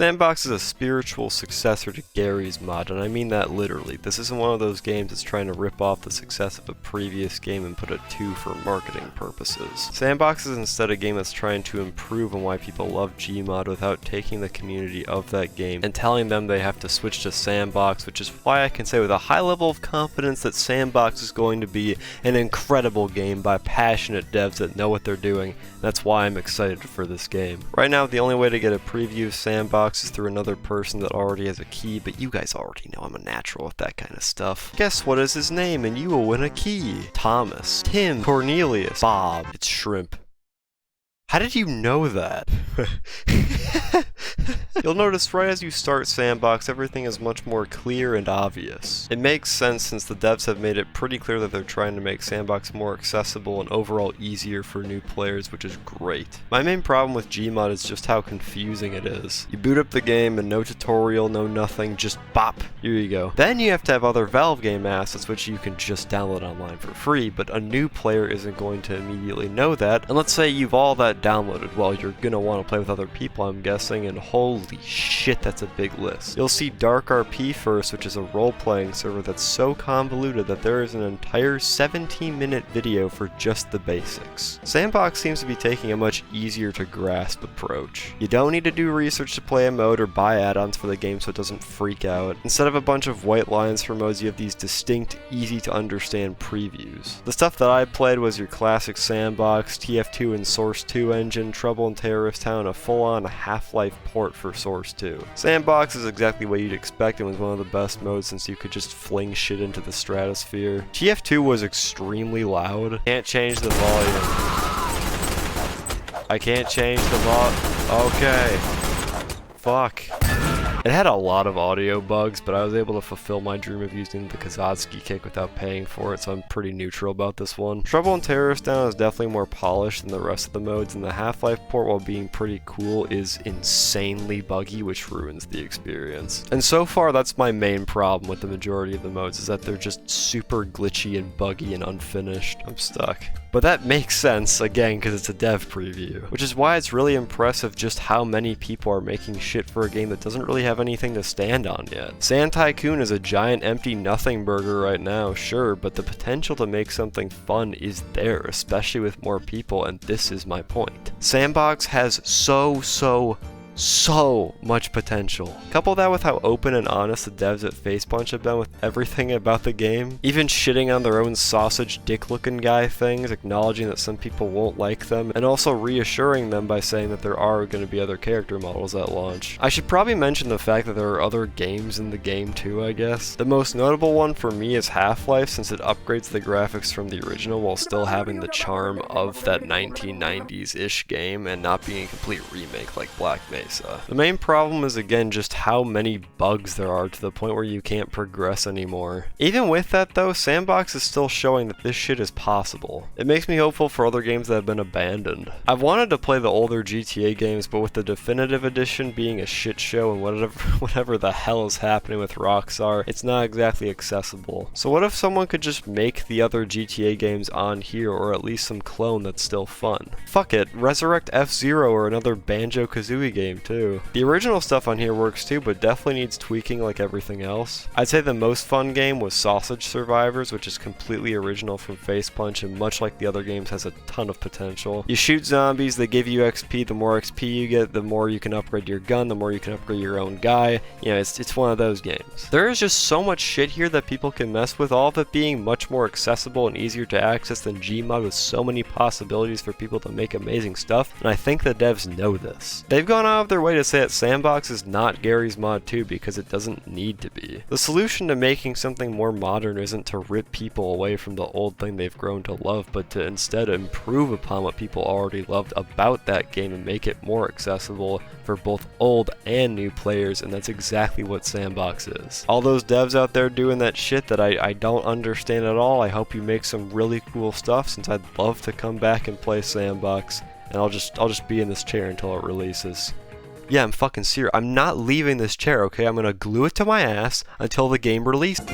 S&box is a spiritual successor to Garry's Mod, and I mean that literally. This isn't one of those games that's trying to rip off the success of a previous game and put a 2 for marketing purposes. S&box is instead a game that's trying to improve on why people love gmod without taking the community of that game and telling them they have to switch to S&box, which is why I can say with a high level of confidence that S&box is going to be an incredible game by passionate devs that know what they're doing. That's why I'm excited for this game. Right now, the only way to get a preview of S&box is through another person that already has a key, but you guys already know I'm a natural with that kind of stuff. Guess what is his name and you will win a key. Thomas, Tim, Cornelius, Bob. It's Shrimp. How did you know that? You'll notice right as you start S&box, everything is much more clear and obvious. It makes sense since the devs have made it pretty clear that they're trying to make S&box more accessible and overall easier for new players, which is great. My main problem with gmod is just how confusing it is. You boot up the game and no tutorial, no nothing, just bop, here you go. Then you have to have other Valve game assets which you can just download online for free, but a new player isn't going to immediately know that, and let's say you've all that downloaded. Well, you're gonna want to play with other people, I'm guessing, and holy shit, that's a big list. You'll see Dark RP first, which is a role-playing server that's so convoluted that there is an entire 17-minute video for just the basics. S&box seems to be taking a much easier to grasp approach. You don't need to do research to play a mode or buy add-ons for the game so it doesn't freak out. Instead of a bunch of white lines for modes, you have these distinct, easy to understand previews. The stuff that I played was your classic S&box, TF2 and Source 2 engine, Trouble in Terrorist Town, a full-on Half-Life port for Source 2. S&box is exactly what you'd expect and was one of the best modes since you could just fling shit into the stratosphere. TF2 was extremely loud. Can't change the volume. I can't change the Okay. Fuck. It had a lot of audio bugs, but I was able to fulfill my dream of using the Kazatsky kick without paying for it, so I'm pretty neutral about this one. Trouble in Terrorist Town is definitely more polished than the rest of the modes, and the Half-Life port, while being pretty cool, is insanely buggy, which ruins the experience. And so far, that's my main problem with the majority of the modes, is that they're just super glitchy and buggy and unfinished. I'm stuck. But that makes sense, again, because it's a dev preview. Which is why it's really impressive just how many people are making shit for a game that doesn't really have anything to stand on yet. Sand Tycoon is a giant empty nothing burger right now, sure, but the potential to make something fun is there, especially with more people, and this is my point. S&box has so much potential. Couple that with how open and honest the devs at Facepunch have been with everything about the game, even shitting on their own sausage dick looking guy things, acknowledging that some people won't like them, and also reassuring them by saying that there are going to be other character models at launch. I should probably mention the fact that there are other games in the game too, I guess. The most notable one for me is Half-Life, since it upgrades the graphics from the original while still having the charm of that 1990s-ish game and not being a complete remake like Black Mesa. The main problem is again just how many bugs there are to the point where you can't progress anymore. Even with that though, S&box is still showing that this shit is possible. It makes me hopeful for other games that have been abandoned. I've wanted to play the older GTA games, but with the definitive edition being a shit show and whatever the hell is happening with Rockstar, it's not exactly accessible. So what if someone could just make the other GTA games on here, or at least some clone that's still fun? Fuck it, resurrect F-Zero or another Banjo-Kazooie game too. The original stuff on here works too, but definitely needs tweaking like everything else. I'd say the most fun game was Sausage Survivors, which is completely original from Facepunch and much like the other games has a ton of potential. You shoot zombies, they give you XP, the more XP you get, the more you can upgrade your gun, the more you can upgrade your own guy. You know, it's one of those games. There is just so much shit here that people can mess with, all of it being much more accessible and easier to access than gmod, with so many possibilities for people to make amazing stuff, and I think the devs know this. They've gone out of their way to say that S&box is not Garry's Mod 2 because it doesn't need to be. The solution to making something more modern isn't to rip people away from the old thing they've grown to love, but to instead improve upon what people already loved about that game and make it more accessible for both old and new players, and that's exactly what S&box is. All those devs out there doing that shit that I don't understand at all, I hope you make some really cool stuff, since I'd love to come back and play S&box, and I'll just be in this chair until it releases. Yeah, I'm fucking serious. I'm not leaving this chair, okay? I'm gonna glue it to my ass until the game releases.